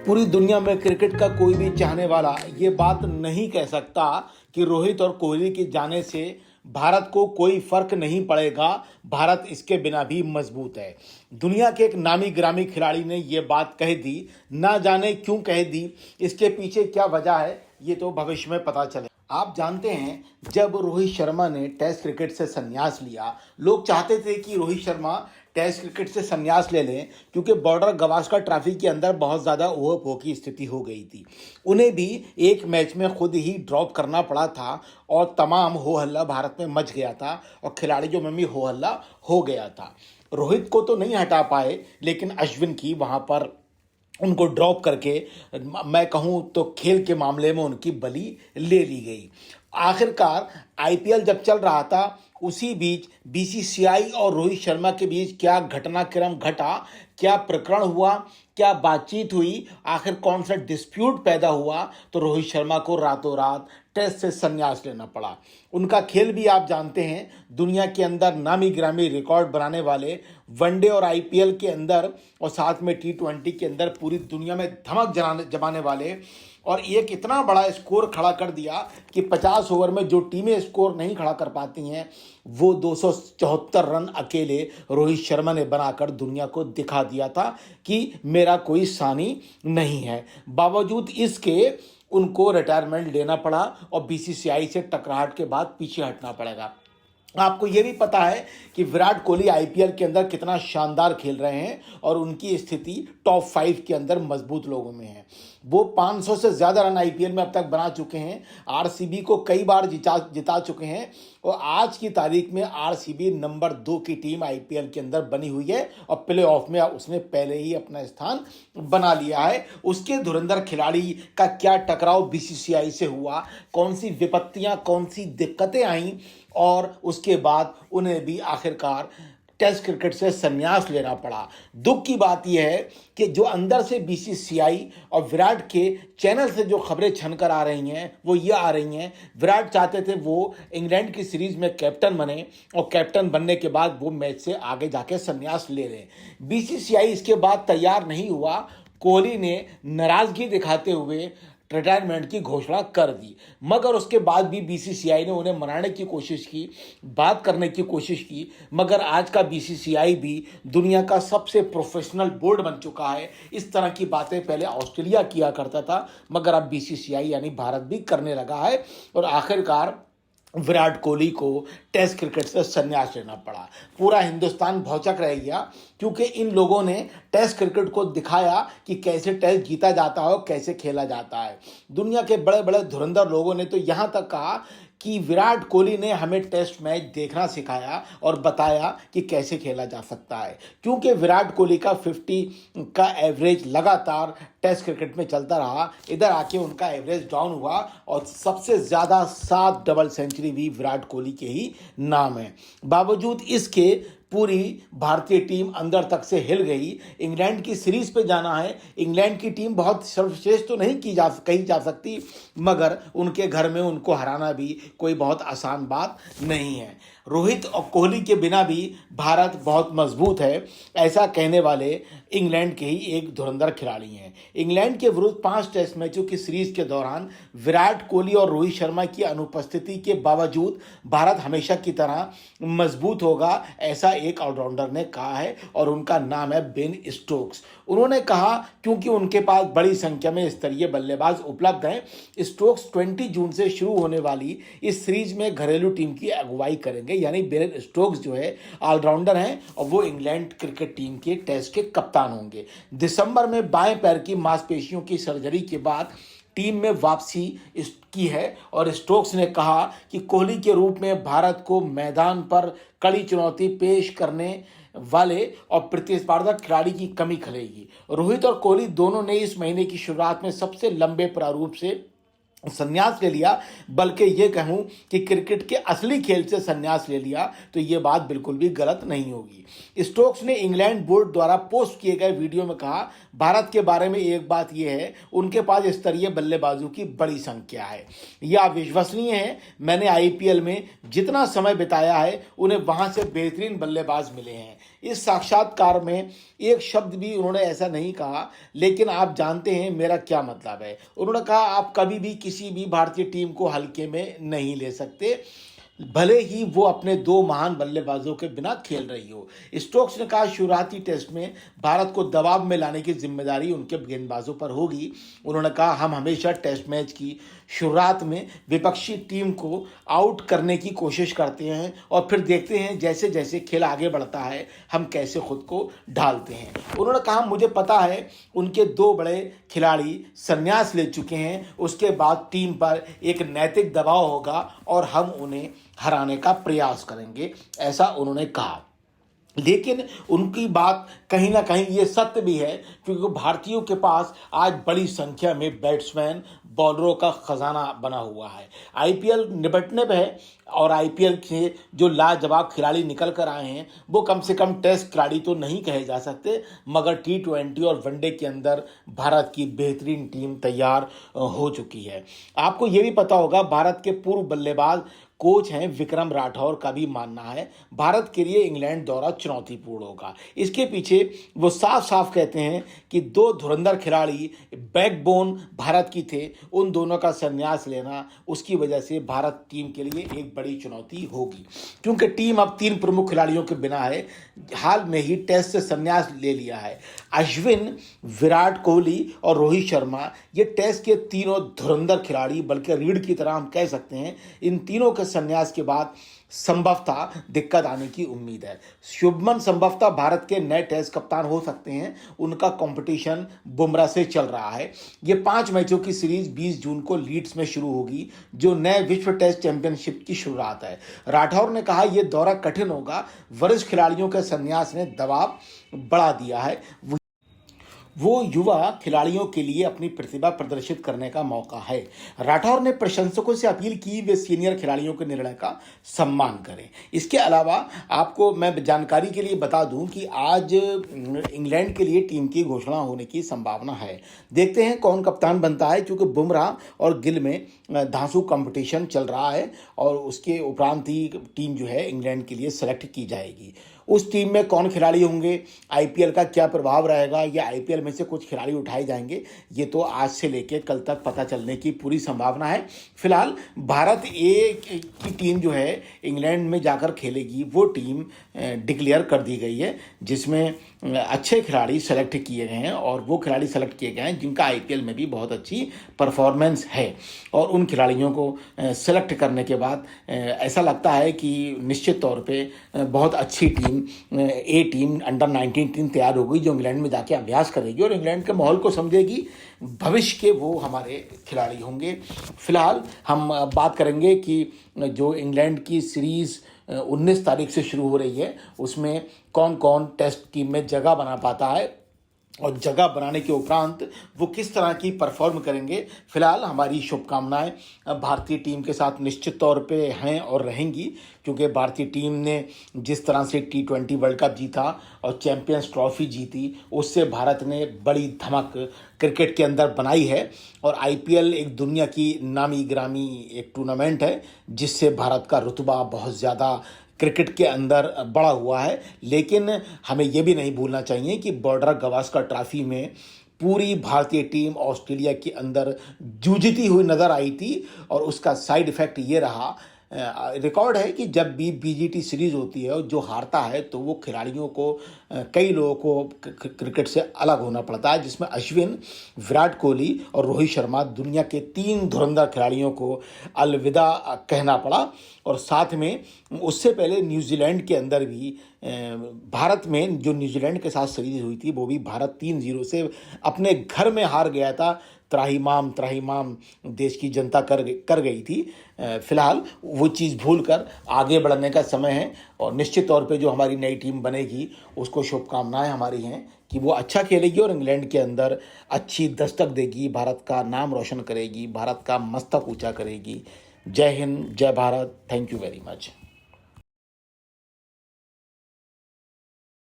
पूरी दुनिया में क्रिकेट का कोई भी चाहने वाला ये बात नहीं कह सकता कि रोहित और कोहली के जाने से भारत को कोई फर्क नहीं पड़ेगा। भारत इसके बिना भी मजबूत है। दुनिया के एक नामी गिरामी खिलाड़ी ने ये बात कह दी, ना जाने क्यों कह दी, इसके पीछे क्या वजह है ये तो भविष्य में पता चले। आप जानते हैं, जब रोहित शर्मा ने टेस्ट क्रिकेट से संन्यास लिया, लोग चाहते थे कि रोहित शर्मा टेस्ट क्रिकेट से संन्यास ले लें, क्योंकि बॉर्डर गवास्कर ट्रॉफी के अंदर बहुत ज़्यादा ओवरफ्लो की स्थिति हो गई थी। उन्हें भी एक मैच में खुद ही ड्रॉप करना पड़ा था और तमाम हो हल्ला भारत में मच गया था और खिलाड़ियों में भी हो हल्ला हो गया था। रोहित को तो नहीं हटा पाए, लेकिन अश्विन की वहाँ पर उनको ड्रॉप करके मैं कहूँ तो खेल के मामले में उनकी बलि ले ली गई। आखिरकार आईपीएल जब चल रहा था, उसी बीच बीसीसीआई और रोहित शर्मा के बीच क्या घटनाक्रम घटा, क्या प्रकरण हुआ, क्या बातचीत हुई, आखिर कौन सा डिस्प्यूट पैदा हुआ, तो रोहित शर्मा को रातों रात टेस्ट से संन्यास लेना पड़ा। उनका खेल भी आप जानते हैं, दुनिया के अंदर नामी गिरामी रिकॉर्ड बनाने वाले, वनडे और आईपीएल के अंदर और साथ में टी20 के अंदर पूरी दुनिया में धमक जमाने वाले, और एक इतना बड़ा स्कोर खड़ा कर दिया कि 50 ओवर में जो टीमें स्कोर नहीं खड़ा कर पाती हैं, वो 274 रन अकेले रोहित शर्मा ने बनाकर दुनिया को दिखा दिया था कि मेरा कोई सानी नहीं है। बावजूद इसके उनको रिटायरमेंट लेना पड़ा और बीसीसीआई से टकराहट के बाद पीछे हटना पड़ेगा। आपको ये भी पता है कि विराट कोहली आईपीएल के अंदर कितना शानदार खेल रहे हैं और उनकी स्थिति टॉप 5 के अंदर मजबूत लोगों में है। वो 500 से ज़्यादा रन आईपीएल में अब तक बना चुके हैं, आरसीबी को कई बार जिता चुके हैं और आज की तारीख में आरसीबी नंबर 2 की टीम आईपीएल के अंदर बनी हुई है और प्ले ऑफ में उसने पहले ही अपना स्थान बना लिया है। उसके धुरंधर खिलाड़ी का क्या टकराव बीसीसीआई से हुआ, कौन सी विपत्तियां, कौन सी दिक्कतें आईं, और उसके बाद उन्हें भी आखिरकार टेस्ट क्रिकेट से संन्यास लेना पड़ा। दुख की बात यह है कि जो अंदर से बीसीसीआई और विराट के चैनल से जो खबरें छनकर आ रही हैं, वो ये आ रही हैं, विराट चाहते थे वो इंग्लैंड की सीरीज में कैप्टन बने और कैप्टन बनने के बाद वो मैच से आगे जाके संन्यास ले लें। बीसीसीआई इसके बाद तैयार नहीं हुआ। कोहली ने नाराजगी दिखाते हुए रिटायरमेंट की घोषणा कर दी, मगर उसके बाद भी बीसीसीआई ने उन्हें मनाने की कोशिश की, बात करने की कोशिश की, मगर आज का बीसीसीआई भी दुनिया का सबसे प्रोफेशनल बोर्ड बन चुका है। इस तरह की बातें पहले ऑस्ट्रेलिया किया करता था, मगर अब बीसीसीआई यानी भारत भी करने लगा है और आखिरकार विराट कोहली को टेस्ट क्रिकेट से संन्यास लेना पड़ा। पूरा हिंदुस्तान भौचक रह गया, क्योंकि इन लोगों ने टेस्ट क्रिकेट को दिखाया कि कैसे टेस्ट जीता जाता है और कैसे खेला जाता है। दुनिया के बड़े बड़े धुरंधर लोगों ने तो यहाँ तक कहा कि विराट कोहली ने हमें टेस्ट मैच देखना सिखाया और बताया कि कैसे खेला जा सकता है, क्योंकि विराट कोहली का 50 का एवरेज लगातार टेस्ट क्रिकेट में चलता रहा। इधर आके उनका एवरेज डाउन हुआ और सबसे ज़्यादा 7 डबल सेंचुरी भी विराट कोहली के ही नाम है। बावजूद इसके पूरी भारतीय टीम अंदर तक से हिल गई। इंग्लैंड की सीरीज पे जाना है। इंग्लैंड की टीम बहुत सर्वश्रेष्ठ तो नहीं कही जा सकती, मगर उनके घर में उनको हराना भी कोई बहुत आसान बात नहीं है। रोहित और कोहली के बिना भी भारत बहुत मजबूत है, ऐसा कहने वाले इंग्लैंड के ही एक धुरंधर खिलाड़ी हैं। इंग्लैंड के विरुद्ध 5 टेस्ट मैचों की सीरीज के दौरान विराट कोहली और रोहित शर्मा की अनुपस्थिति के बावजूद भारत हमेशा की तरह मजबूत होगा, ऐसा एक ऑलराउंडर ने कहा है और उनका नाम है बेन स्टोक्स। उन्होंने कहा क्योंकि उनके पास बड़ी संख्या में स्तरीय बल्लेबाज उपलब्ध हैं। स्टोक्स 20 जून से शुरू होने वाली इस सीरीज में घरेलू टीम की अगुवाई करेंगे, यानी बेन स्टोक्स जो है ऑलराउंडर हैं और वो इंग्लैंड क्रिकेट टीम के टेस्ट के कप्तान होंगे। दिसंबर में बाएं पैर की मांसपेशियों की सर्जरी के बाद टीम में वापसी की है और स्टोक्स ने कहा कि कोहली के रूप में भारत को मैदान पर कड़ी चुनौती पेश करने वाले और प्रतिस्पर्धा खिलाड़ी की कमी खलेगी। रोहित और कोहली दोनों ने इस महीने की शुरुआत में सबसे लंबे प्रारूप से संन्यास ले लिया, बल्कि ये कहूँ कि क्रिकेट के असली खेल से संन्यास ले लिया तो ये बात बिल्कुल भी गलत नहीं होगी। स्टोक्स ने इंग्लैंड बोर्ड द्वारा पोस्ट किए गए वीडियो में कहा, भारत के बारे में एक बात यह है, उनके पास स्तरीय बल्लेबाजों की बड़ी संख्या है। यह अविश्वसनीय है। मैंने आईपीएल में जितना समय बिताया है, उन्हें वहां से बेहतरीन बल्लेबाज मिले हैं। इस साक्षात्कार में एक शब्द भी उन्होंने ऐसा नहीं कहा, लेकिन आप जानते हैं मेरा क्या मतलब है। उन्होंने कहा आप कभी भी किसी भी भारतीय टीम को हल्के में नहीं ले सकते, भले ही वो अपने दो महान बल्लेबाजों के बिना खेल रही हो। स्टोक्स ने कहा शुरुआती टेस्ट में भारत को दबाव में लाने की जिम्मेदारी उनके गेंदबाजों पर होगी। उन्होंने कहा हम हमेशा टेस्ट मैच की शुरुआत में विपक्षी टीम को आउट करने की कोशिश करते हैं और फिर देखते हैं जैसे जैसे खेल आगे बढ़ता है हम कैसे खुद को ढालते हैं। उन्होंने कहा मुझे पता है उनके दो बड़े खिलाड़ी संन्यास ले चुके हैं, उसके बाद टीम पर एक नैतिक दबाव होगा और हम उन्हें हराने का प्रयास करेंगे, ऐसा उन्होंने कहा। लेकिन उनकी बात कहीं ना कहीं ये सत्य भी है, क्योंकि भारतीयों के पास आज बड़ी संख्या में बैट्समैन बॉलरों का खजाना बना हुआ है। आईपीएल निपटने पे है और आईपीएल के जो लाजवाब खिलाड़ी निकल कर आए हैं वो कम से कम टेस्ट खिलाड़ी तो नहीं कहे जा सकते, मगर T20 और वनडे के अंदर भारत की बेहतरीन टीम तैयार हो चुकी है। आपको ये भी पता होगा भारत के पूर्व बल्लेबाज कोच हैं विक्रम राठौर का भी मानना है भारत के लिए इंग्लैंड दौरा चुनौतीपूर्ण होगा। इसके पीछे वो साफ साफ कहते हैं कि दो धुरंधर खिलाड़ी बैकबोन भारत की थे, उन दोनों का संन्यास लेना उसकी वजह से भारत टीम के लिए एक बड़ी चुनौती होगी, क्योंकि टीम अब तीन प्रमुख खिलाड़ियों के बिना है। हाल में ही टेस्ट से संन्यास ले लिया है अश्विन, विराट कोहली और रोहित शर्मा। ये टेस्ट के तीनों धुरंधर खिलाड़ी, बल्कि रीढ़ की तरह हम कह सकते हैं। इन तीनों के संन्यास के बाद संभवतः दिक्कत आने की उम्मीद है। शुभमन संभवतः भारत के नए टेस्ट कप्तान हो सकते हैं, उनका कंपटीशन बुमराह से चल रहा है। ये 5 मैचों की सीरीज 20 जून को लीड्स में शुरू होगी, जो नए विश्व टेस्ट चैंपियनशिप की शुरुआत है। राठौर ने कहा यह दौरा कठिन होगा, वरिष्ठ खिलाड़ियों के संन्यास ने दबाव बढ़ा दिया है। वो युवा खिलाड़ियों के लिए अपनी प्रतिभा प्रदर्शित करने का मौका है। राठौर ने प्रशंसकों से अपील की वे सीनियर खिलाड़ियों के निर्णय का सम्मान करें। इसके अलावा आपको मैं जानकारी के लिए बता दूं कि आज इंग्लैंड के लिए टीम की घोषणा होने की संभावना है। देखते हैं कौन कप्तान बनता है, क्योंकि बुमराह और गिल में धांसू कंपटीशन चल रहा है और उसके उपरांत ही टीम जो है इंग्लैंड के लिए सेलेक्ट की जाएगी। उस टीम में कौन खिलाड़ी होंगे, आईपीएल का क्या प्रभाव रहेगा, या आईपीएल में से कुछ खिलाड़ी उठाए जाएंगे, ये तो आज से लेकर कल तक पता चलने की पूरी संभावना है। फिलहाल भारत ए की टीम जो है इंग्लैंड में जाकर खेलेगी, वो टीम डिक्लेयर कर दी गई है, जिसमें अच्छे खिलाड़ी सेलेक्ट किए गए हैं और वो खिलाड़ी सेलेक्ट किए गए हैं जिनका आईपीएल में भी बहुत अच्छी परफॉर्मेंस है। और उन खिलाड़ियों को सेलेक्ट करने के बाद ऐसा लगता है कि निश्चित तौर पे बहुत अच्छी टीम अंडर 19 टीम तैयार होगी, जो इंग्लैंड में जाके अभ्यास करेगी और इंग्लैंड के माहौल को समझेगी। भविष्य के वो हमारे खिलाड़ी होंगे। फिलहाल हम बात करेंगे कि जो इंग्लैंड की सीरीज़ 19 तारीख से शुरू हो रही है, उसमें कौन कौन टेस्ट टीम में जगह बना पाता है और जगह बनाने के उपरांत वो किस तरह की परफॉर्म करेंगे। फिलहाल हमारी शुभकामनाएं भारतीय टीम के साथ निश्चित तौर पे हैं और रहेंगी, क्योंकि भारतीय टीम ने जिस तरह से T20 वर्ल्ड कप जीता और चैंपियंस ट्रॉफी जीती, उससे भारत ने बड़ी धमक क्रिकेट के अंदर बनाई है। और आईपीएल एक दुनिया की नामी गिरामी एक टूर्नामेंट है, जिससे भारत का रुतबा बहुत ज़्यादा क्रिकेट के अंदर बढ़ा हुआ है। लेकिन हमें यह भी नहीं भूलना चाहिए कि बॉर्डर गवास्कर ट्रॉफी में पूरी भारतीय टीम ऑस्ट्रेलिया के अंदर जूझती हुई नज़र आई थी और उसका साइड इफ़ेक्ट ये रहा, रिकॉर्ड है कि जब भी बीजीटी सीरीज़ होती है और जो हारता है तो वो खिलाड़ियों को, कई लोगों को क्रिकेट से अलग होना पड़ता है, जिसमें अश्विन, विराट कोहली और रोहित शर्मा दुनिया के 3 धुरंधर खिलाड़ियों को अलविदा कहना पड़ा। और साथ में उससे पहले न्यूजीलैंड के अंदर भी भारत में जो न्यूजीलैंड के साथ सीरीज हुई थी वो भी भारत 3-0 से अपने घर में हार गया था। त्राहिमाम देश की जनता कर गई थी। फिलहाल वो चीज़ भूलकर आगे बढ़ने का समय है और निश्चित तौर पे जो हमारी नई टीम बनेगी उसको शुभकामनाएं हमारी हैं कि वो अच्छा खेलेगी और इंग्लैंड के अंदर अच्छी दस्तक देगी, भारत का नाम रोशन करेगी, भारत का मस्तक ऊंचा करेगी। जय हिंद, जय Bharat. Thank you very much.